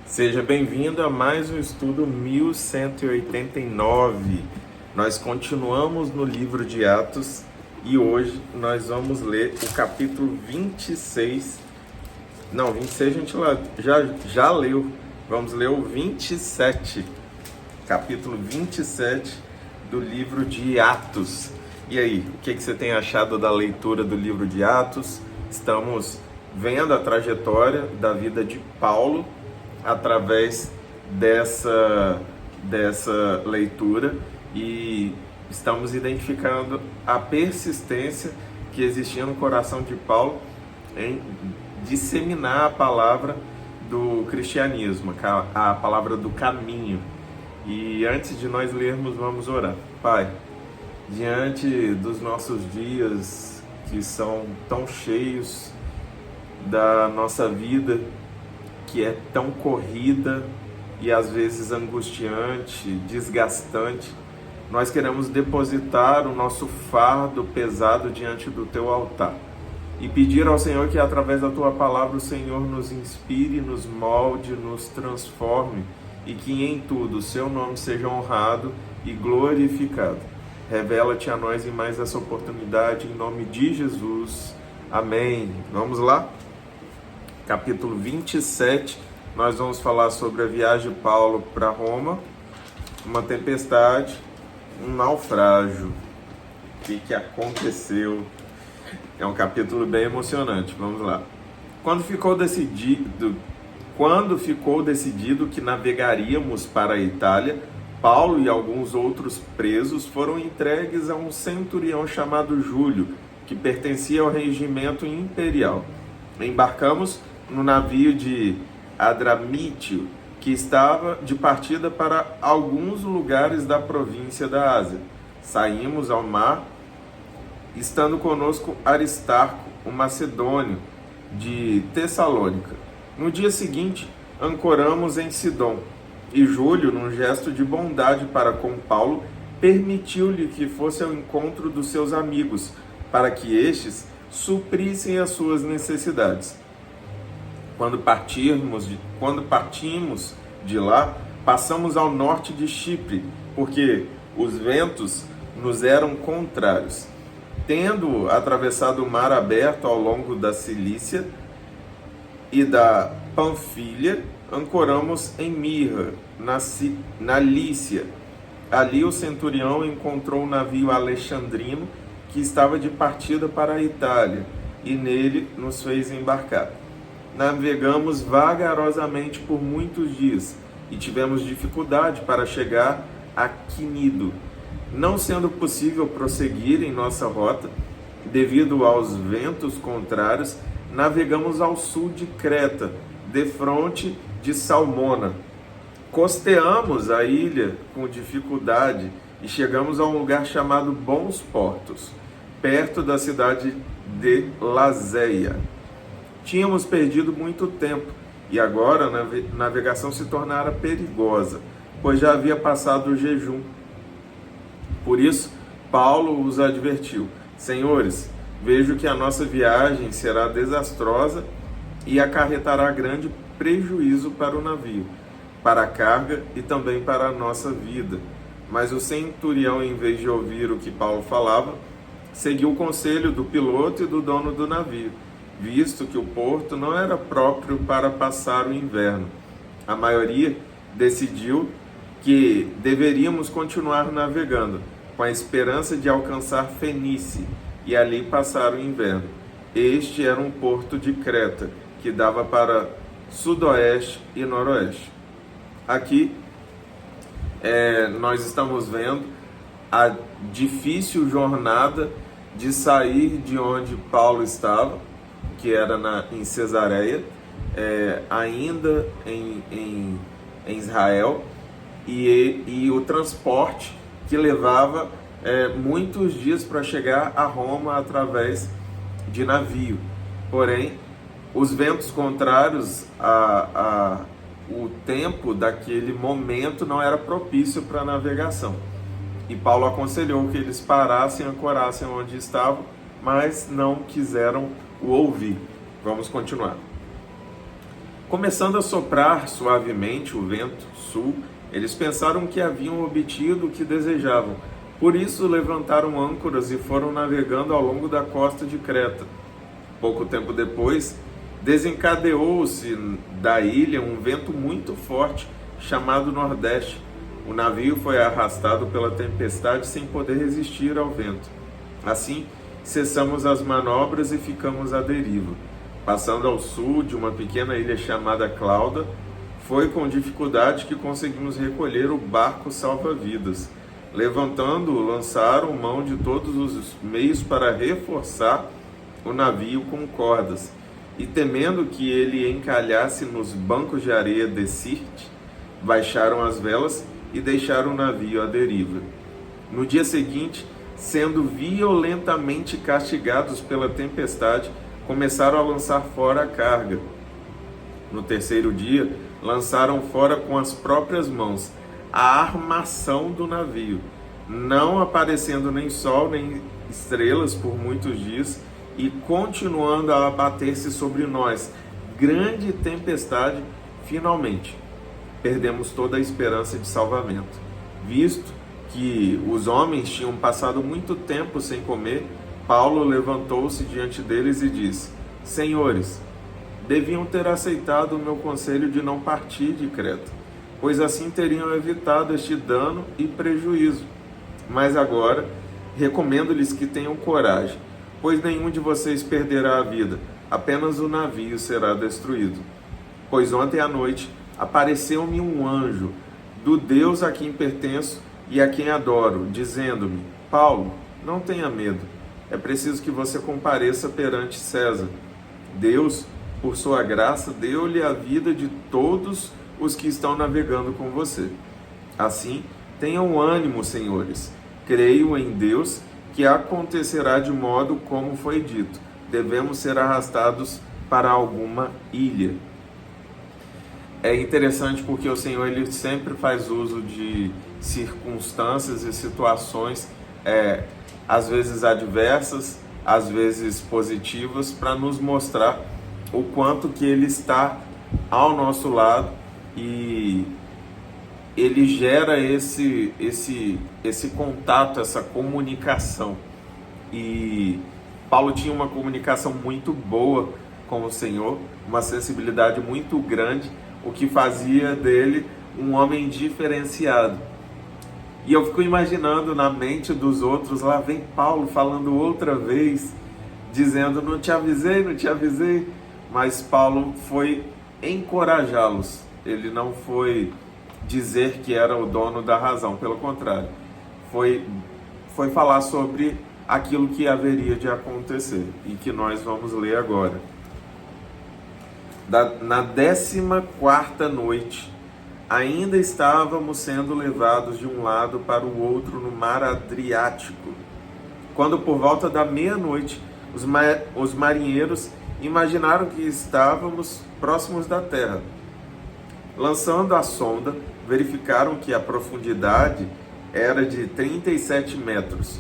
Seja bem-vindo a mais um estudo 1189. Nós continuamos no livro de Atos e hoje nós vamos ler o capítulo 26. Não, 26 a gente já leu. Vamos ler o 27, capítulo 27 do livro de Atos. E aí, o que você tem achado da leitura do livro de Atos? Estamos vendo a trajetória da vida de Paulo através dessa leitura e estamos identificando a persistência que existia no coração de Paulo em disseminar a palavra do cristianismo, a palavra do caminho. E antes de nós lermos, vamos orar. Pai, diante dos nossos dias que são tão cheios da nossa vida, que é tão corrida e às vezes angustiante, desgastante, nós queremos depositar o nosso fardo pesado diante do Teu altar e pedir ao Senhor que através da Tua palavra o Senhor nos inspire, nos molde, nos transforme e que em tudo o Seu nome seja honrado e glorificado. Revela-te a nós em mais essa oportunidade, em nome de Jesus. Amém. Vamos lá? Capítulo 27, nós vamos falar sobre a viagem de Paulo para Roma, uma tempestade, um naufrágio. O que aconteceu? É um capítulo bem emocionante, vamos lá. Quando ficou decidido que navegaríamos para a Itália, Paulo e alguns outros presos foram entregues a um centurião chamado Júlio, que pertencia ao regimento imperial. Embarcamos no navio de Adramítio, que estava de partida para alguns lugares da província da Ásia. Saímos ao mar, estando conosco Aristarco, um macedônio de Tessalônica. No dia seguinte, ancoramos em Sidom, e Júlio, num gesto de bondade para com Paulo, permitiu-lhe que fosse ao encontro dos seus amigos, para que estes suprissem as suas necessidades. Quando partimos de lá, passamos ao norte de Chipre, porque os ventos nos eram contrários. Tendo atravessado o mar aberto ao longo da Cilícia e da Panfilha, ancoramos em Mirra, na Lícia. Ali o centurião encontrou um navio alexandrino que estava de partida para a Itália, e nele nos fez embarcar. Navegamos vagarosamente por muitos dias e tivemos dificuldade para chegar a Quinido. Não sendo possível prosseguir em nossa rota, devido aos ventos contrários, navegamos ao sul de Creta, defronte de Salmona. Costeamos a ilha com dificuldade e chegamos a um lugar chamado Bons Portos, perto da cidade de Lazéia. Tínhamos perdido muito tempo e agora a navegação se tornara perigosa, pois já havia passado o jejum. Por isso, Paulo os advertiu: Senhores, vejo que a nossa viagem será desastrosa e acarretará grande prejuízo para o navio, para a carga e também para a nossa vida. Mas o centurião, em vez de ouvir o que Paulo falava, seguiu o conselho do piloto e do dono do navio, visto que o porto não era próprio para passar o inverno. A maioria decidiu que deveríamos continuar navegando, com a esperança de alcançar Fenícia e ali passar o inverno. Este era um porto de Creta, que dava para sudoeste e noroeste. Aqui nós estamos vendo a difícil jornada de sair de onde Paulo estava, que era em Cesareia, ainda em Israel, e o transporte que levava muitos dias para chegar a Roma através de navio. Porém, os ventos contrários, o tempo daquele momento não era propício para a navegação. E Paulo aconselhou que eles parassem e ancorassem onde estavam, mas não quiseram o ouvir. Vamos continuar. Começando a soprar suavemente o vento sul, eles pensaram que haviam obtido o que desejavam. Por isso levantaram âncoras e foram navegando ao longo da costa de Creta. Pouco tempo depois, desencadeou-se da ilha um vento muito forte, chamado Nordeste. O navio foi arrastado pela tempestade sem poder resistir ao vento. Assim, cessamos as manobras e ficamos à deriva. Passando ao sul de uma pequena ilha chamada Clauda, foi com dificuldade que conseguimos recolher o barco salva-vidas. Levantando-o, lançaram mão de todos os meios para reforçar o navio com cordas. E temendo que ele encalhasse nos bancos de areia de Sirte, baixaram as velas e deixaram o navio à deriva. No dia seguinte, sendo violentamente castigados pela tempestade, começaram a lançar fora a carga. No terceiro dia, lançaram fora com as próprias mãos a armação do navio, não aparecendo nem sol nem estrelas por muitos dias, e continuando a abater-se sobre nós grande tempestade. Finalmente, perdemos toda a esperança de salvamento, visto que os homens tinham passado muito tempo sem comer. Paulo levantou-se diante deles e disse: Senhores, deviam ter aceitado o meu conselho de não partir de Creta, pois assim teriam evitado este dano e prejuízo. Mas agora, recomendo-lhes que tenham coragem, pois nenhum de vocês perderá a vida, apenas o navio será destruído. Pois ontem à noite apareceu-me um anjo do Deus a quem pertenço e a quem adoro, dizendo-me: Paulo, não tenha medo. É preciso que você compareça perante César. Deus, por sua graça, deu-lhe a vida de todos os que estão navegando com você. Assim, tenham ânimo, senhores. Creio em Deus que acontecerá de modo como foi dito. Devemos ser arrastados para alguma ilha. É interessante porque o Senhor ele sempre faz uso de circunstâncias e situações, às vezes adversas, às vezes positivas, para nos mostrar o quanto que Ele está ao nosso lado, e Ele gera esse contato, essa comunicação. E Paulo tinha uma comunicação muito boa com o Senhor, uma sensibilidade muito grande, o que fazia dele um homem diferenciado. E eu fico imaginando na mente dos outros, lá vem Paulo falando outra vez, dizendo: não te avisei, mas Paulo foi encorajá-los. Ele não foi dizer que era o dono da razão, pelo contrário, foi falar sobre aquilo que haveria de acontecer, e que nós vamos ler agora. Na 14ª noite, ainda estávamos sendo levados de um lado para o outro no mar Adriático, quando por volta da meia-noite os marinheiros imaginaram que estávamos próximos da terra. Lançando a sonda, verificaram que a profundidade era de 37 metros.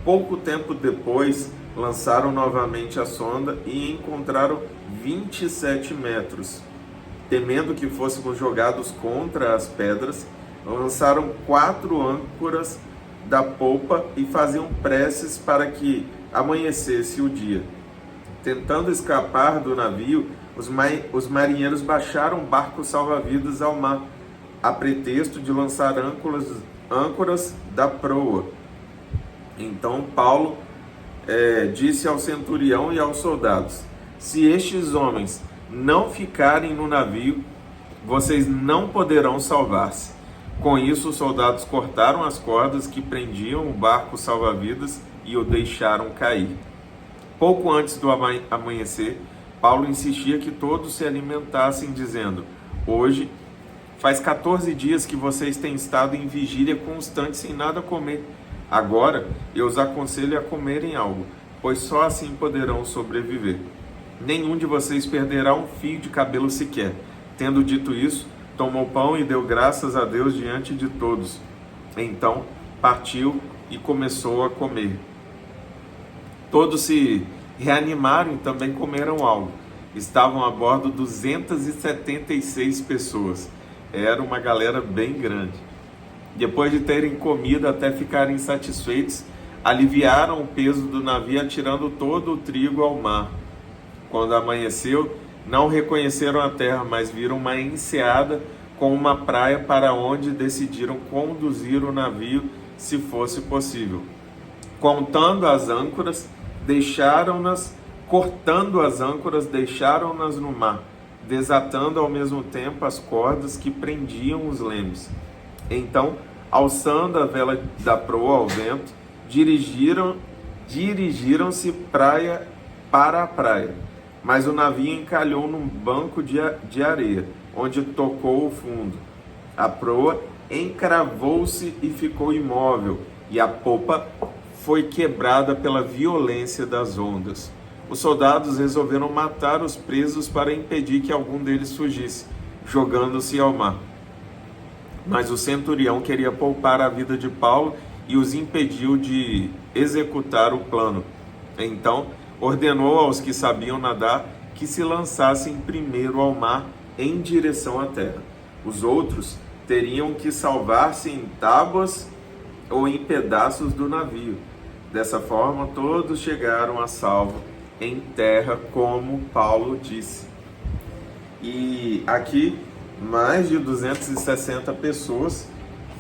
Pouco tempo depois, lançaram novamente a sonda e encontraram 27 metros. Temendo que fôssemos jogados contra as pedras, lançaram 4 âncoras da popa e faziam preces para que amanhecesse o dia. Tentando escapar do navio, os marinheiros baixaram barcos salva-vidas ao mar, a pretexto de lançar âncoras da proa. Então Paulo disse ao centurião e aos soldados: se estes homens não ficarem no navio, vocês não poderão salvar-se. Com isso, os soldados cortaram as cordas que prendiam o barco salva-vidas e o deixaram cair. Pouco antes do amanhecer, Paulo insistia que todos se alimentassem, dizendo: hoje faz 14 dias que vocês têm estado em vigília constante sem nada comer. Agora eu os aconselho a comerem algo, pois só assim poderão sobreviver. Nenhum de vocês perderá um fio de cabelo sequer. Tendo dito isso, tomou pão e deu graças a Deus diante de todos. Então partiu e começou a comer. Todos se reanimaram e também comeram algo. estavam a bordo 276 pessoas. Era uma galera bem grande. Depois de terem comido até ficarem satisfeitos, aliviaram o peso do navio atirando todo o trigo ao mar. Quando amanheceu, não reconheceram a terra, mas viram uma enseada com uma praia para onde decidiram conduzir o navio se fosse possível. Cortando as âncoras, deixaram-nas no mar, desatando ao mesmo tempo as cordas que prendiam os lemos. Então, alçando a vela da proa ao vento, dirigiram-se praia para a praia. Mas o navio encalhou num banco de areia, onde tocou o fundo. A proa encravou-se e ficou imóvel, e a popa foi quebrada pela violência das ondas. Os soldados resolveram matar os presos para impedir que algum deles fugisse, jogando-se ao mar. Mas o centurião queria poupar a vida de Paulo e os impediu de executar o plano. Então, ordenou aos que sabiam nadar que se lançassem primeiro ao mar em direção à terra. Os outros teriam que salvar-se em tábuas ou em pedaços do navio. Dessa forma, todos chegaram a salvo em terra, como Paulo disse. E aqui, mais de 260 pessoas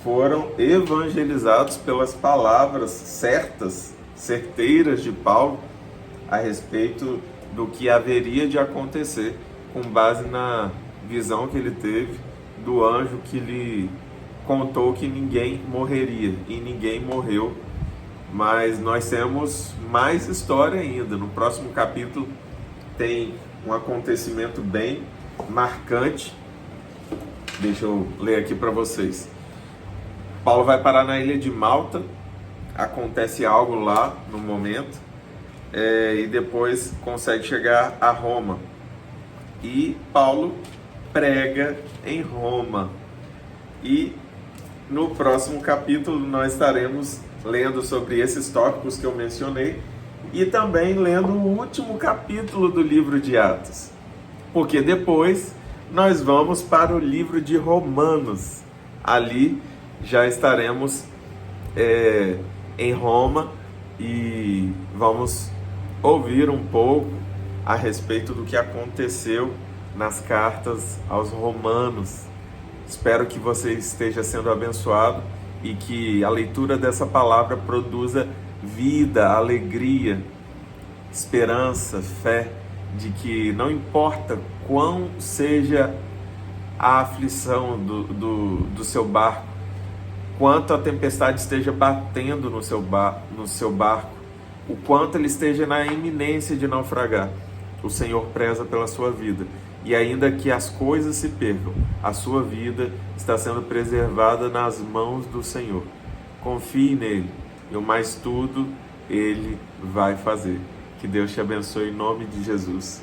foram evangelizados pelas palavras certeiras de Paulo a respeito do que haveria de acontecer, com base na visão que ele teve do anjo que lhe contou que ninguém morreria, e ninguém morreu. Mas nós temos mais história ainda. No próximo capítulo tem um acontecimento bem marcante. Deixa eu ler aqui para vocês. Paulo vai parar na ilha de Malta, acontece algo lá no momento, e depois consegue chegar a Roma. E Paulo prega em Roma. E no próximo capítulo nós estaremos lendo sobre esses tópicos que eu mencionei e também lendo o último capítulo do livro de Atos, porque depois nós vamos para o livro de Romanos. Ali já estaremos em Roma e vamos ouvir um pouco a respeito do que aconteceu nas cartas aos romanos. Espero que você esteja sendo abençoado e que a leitura dessa palavra produza vida, alegria, esperança, fé, de que não importa quão seja a aflição do seu barco, quanto a tempestade esteja batendo no seu barco, o quanto ele esteja na iminência de naufragar, o Senhor preza pela sua vida. E ainda que as coisas se percam, a sua vida está sendo preservada nas mãos do Senhor. Confie nele, e o mais tudo Ele vai fazer. Que Deus te abençoe em nome de Jesus.